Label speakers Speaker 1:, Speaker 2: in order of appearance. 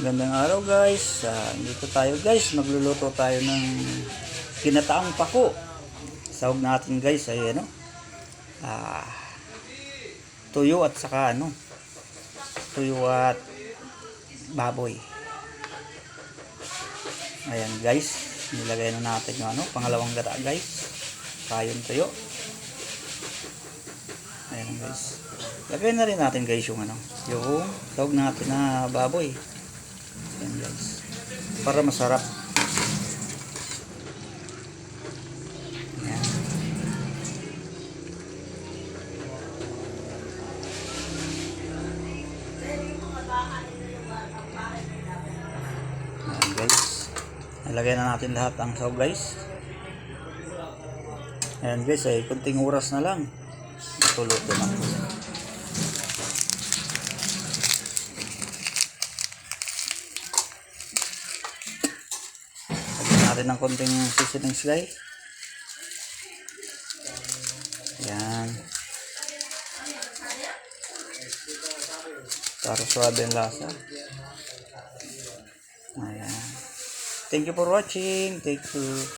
Speaker 1: Gandang araw guys. Dito tayo guys. Magluluto tayo ng ginataang pako. Sahog natin guys ay ano. Tuyo at saka ano. Tuyo at baboy. Ayan guys. Nilagay na natin yung ano. Pangalawang gata guys. Kayong tuyo. Ayan guys. Lagay na rin natin guys yung ano. Yung sahog natin na baboy. Ayan guys. Para masarap. Ayan. Ayan guys. Nalagay na natin lahat ang sahog guys. Ayan guys ay kunting oras na lang. Matuluto na. Natin ng konting seasonings guys. Yan. Para suwabe ang lasa. Ayan. Thank you for watching. Thank you.